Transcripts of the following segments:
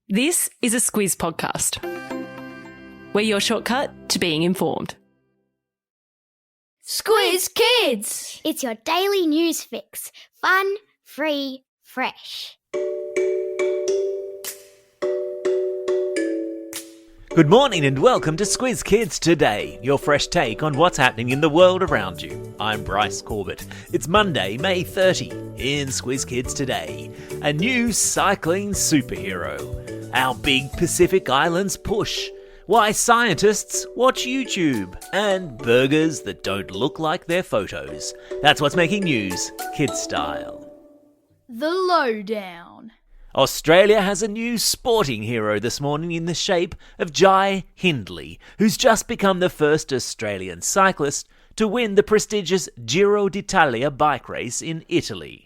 This is a Squiz podcast. We're your shortcut to being informed. Squiz Kids! It's your daily news fix. Fun, free, fresh. Good morning and welcome to Squiz Kids Today, your fresh take on what's happening in the world around you. I'm Bryce Corbett. It's Monday, May 30. In Squiz Kids Today, a new cycling superhero, our big Pacific Islands push, why scientists watch YouTube, and burgers that don't look like their photos. That's what's making news, kids style. The lowdown. Australia has a new sporting hero this morning in the shape of Jai Hindley, who's just become the first Australian cyclist to win the prestigious Giro d'Italia bike race in Italy.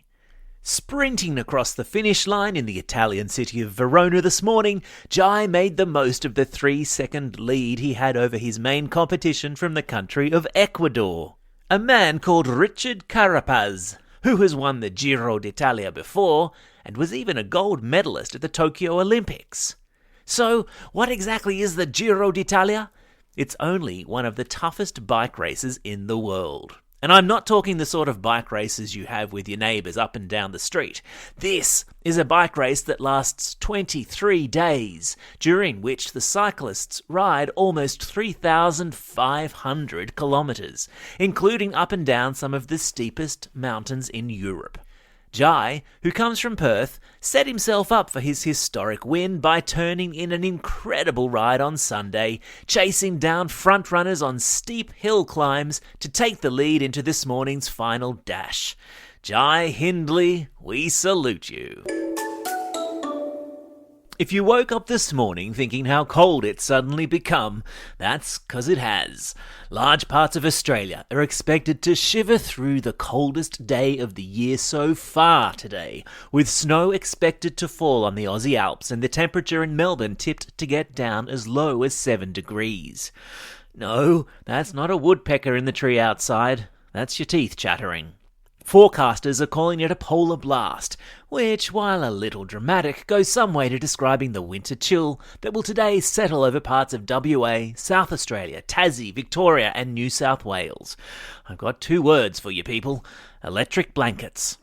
Sprinting across the finish line in the Italian city of Verona this morning, Jai made the most of the 3-second lead he had over his main competition from the country of Ecuador, a man called Richard Carapaz, who has won the Giro d'Italia before and was even a gold medalist at the Tokyo Olympics. So, what exactly is the Giro d'Italia? It's only one of the toughest bike races in the world. And I'm not talking the sort of bike races you have with your neighbours up and down the street. This is a bike race that lasts 23 days, during which the cyclists ride almost 3,500 kilometres, including up and down some of the steepest mountains in Europe. Jai, who comes from Perth, set himself up for his historic win by turning in an incredible ride on Sunday, chasing down front-runners on steep hill climbs to take the lead into this morning's final dash. Jai Hindley, we salute you. If you woke up this morning thinking how cold it's suddenly become, that's 'cause it has. Large parts of Australia are expected to shiver through the coldest day of the year so far today, with snow expected to fall on the Aussie Alps and the temperature in Melbourne tipped to get down as low as 7 degrees. No, that's not a woodpecker in the tree outside. That's your teeth chattering. Forecasters are calling it a polar blast, which, while a little dramatic, goes some way to describing the winter chill that will today settle over parts of WA, South Australia, Tassie, Victoria and New South Wales. I've got 2 words for you people: electric blankets.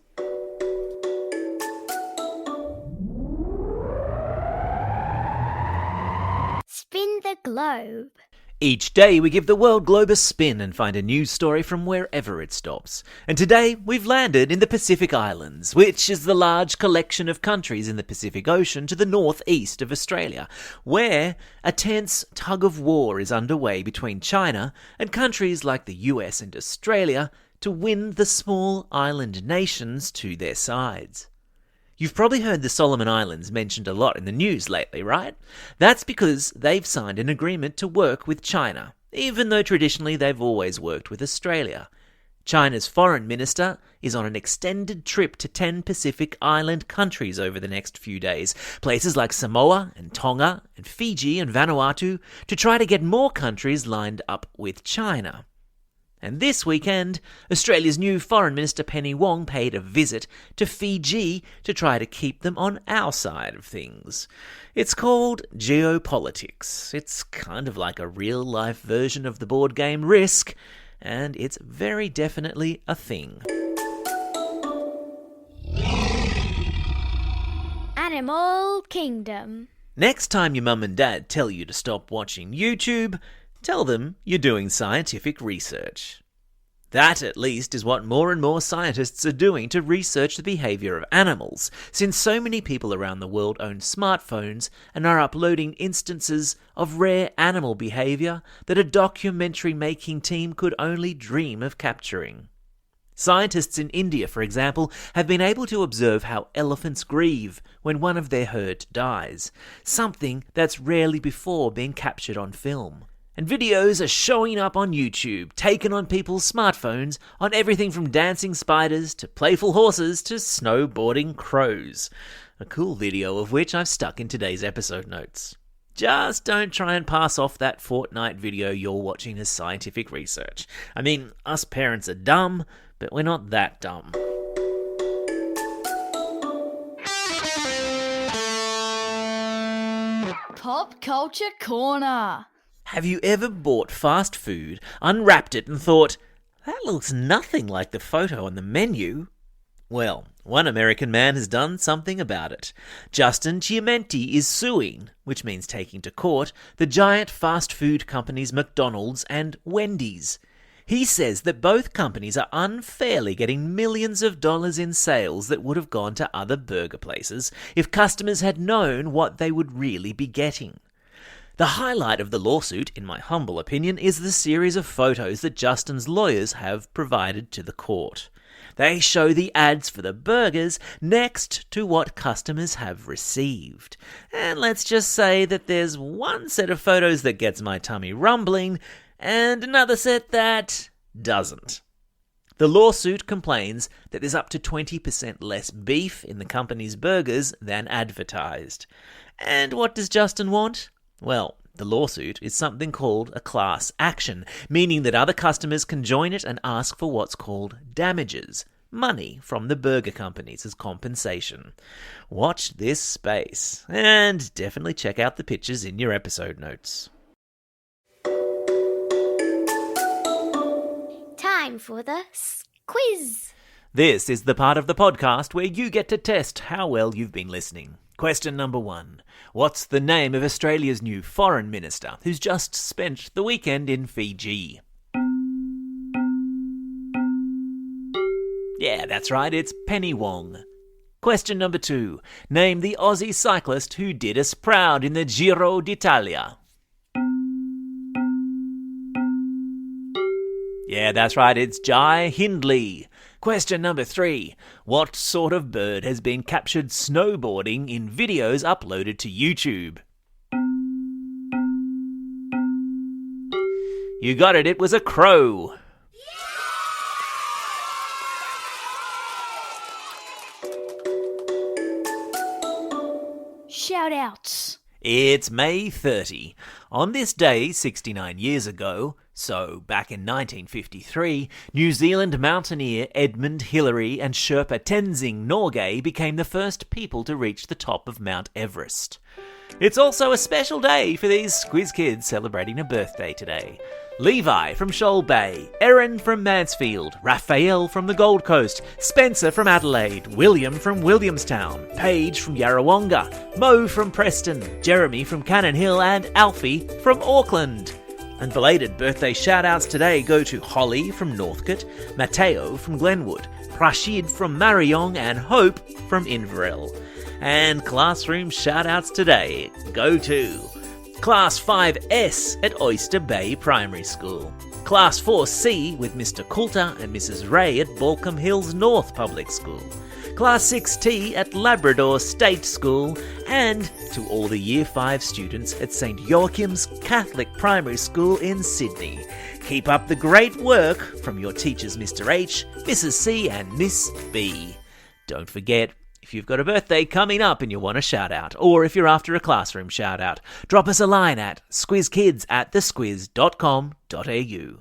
Spin the globe. Each day we give the world globe a spin and find a news story from wherever it stops. And today we've landed in the Pacific Islands, which is the large collection of countries in the Pacific Ocean to the northeast of Australia, where a tense tug-of-war is underway between China and countries like the US and Australia to win the small island nations to their sides. You've probably heard the Solomon Islands mentioned a lot in the news lately, right? That's because they've signed an agreement to work with China, even though traditionally they've always worked with Australia. China's foreign minister is on an extended trip to 10 Pacific Island countries over the next few days, places like Samoa and Tonga and Fiji and Vanuatu, to try to get more countries lined up with China. And this weekend, Australia's new Foreign Minister Penny Wong paid a visit to Fiji to try to keep them on our side of things. It's called geopolitics. It's kind of like a real-life version of the board game Risk, and it's very definitely a thing. Animal Kingdom. Next time your mum and dad tell you to stop watching YouTube, tell them you're doing scientific research. That, at least, is what more and more scientists are doing to research the behaviour of animals, since so many people around the world own smartphones and are uploading instances of rare animal behaviour that a documentary-making team could only dream of capturing. Scientists in India, for example, have been able to observe how elephants grieve when one of their herd dies, something that's rarely before been captured on film. And videos are showing up on YouTube, taken on people's smartphones, on everything from dancing spiders to playful horses to snowboarding crows. A cool video of which I've stuck in today's episode notes. Just don't try and pass off that Fortnite video you're watching as scientific research. I mean, us parents are dumb, but we're not that dumb. Pop Culture Corner. Have you ever bought fast food, unwrapped it and thought, that looks nothing like the photo on the menu? Well, one American man has done something about it. Justin Chiamenti is suing, which means taking to court, the giant fast food companies McDonald's and Wendy's. He says that both companies are unfairly getting millions of dollars in sales that would have gone to other burger places if customers had known what they would really be getting. The highlight of the lawsuit, in my humble opinion, is the series of photos that Justin's lawyers have provided to the court. They show the ads for the burgers next to what customers have received. And let's just say that there's one set of photos that gets my tummy rumbling, and another set that doesn't. The lawsuit complains that there's up to 20% less beef in the company's burgers than advertised. And what does Justin want? Well, the lawsuit is something called a class action, meaning that other customers can join it and ask for what's called damages, money from the burger companies as compensation. Watch this space, and definitely check out the pictures in your episode notes. Time for the quiz. This is the part of the podcast where you get to test how well you've been listening. Question number 1. What's the name of Australia's new foreign minister who's just spent the weekend in Fiji? Yeah, that's right, it's Penny Wong. Question number 2. Name the Aussie cyclist who did us proud in the Giro d'Italia. Yeah, that's right, it's Jai Hindley. Question number 3. What sort of bird has been captured snowboarding in videos uploaded to YouTube? You got it was a crow. Shout-outs. It's May 30. On this day, 69 years ago, so back in 1953, New Zealand mountaineer Edmund Hillary and Sherpa Tenzing Norgay became the first people to reach the top of Mount Everest. It's also a special day for these Squiz Kids celebrating a birthday today. Levi from Shoal Bay, Erin from Mansfield, Raphael from the Gold Coast, Spencer from Adelaide, William from Williamstown, Paige from Yarrawonga, Mo from Preston, Jeremy from Cannon Hill, and Alfie from Auckland. And belated birthday shout-outs today go to Holly from Northcote, Matteo from Glenwood, Rashid from Mariong, and Hope from Inverell. And classroom shout-outs today go to Class 5S at Oyster Bay Primary School, Class 4C with Mr. Coulter and Mrs. Ray at Balcombe Hills North Public School, Class 6T at Labrador State School, and to all the Year 5 students at St. Joachim's Catholic Primary School in Sydney. Keep up the great work from your teachers Mr. H, Mrs. C and Miss B. Don't forget, if you've got a birthday coming up and you want a shout-out, or if you're after a classroom shout-out, drop us a line at squizkids@thesquiz.com.au.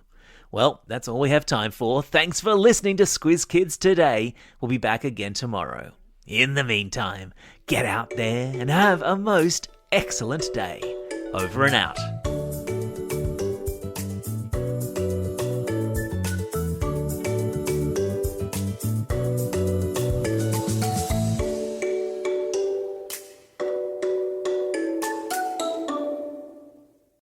Well, that's all we have time for. Thanks for listening to Squiz Kids today. We'll be back again tomorrow. In the meantime, get out there and have a most excellent day. Over and out.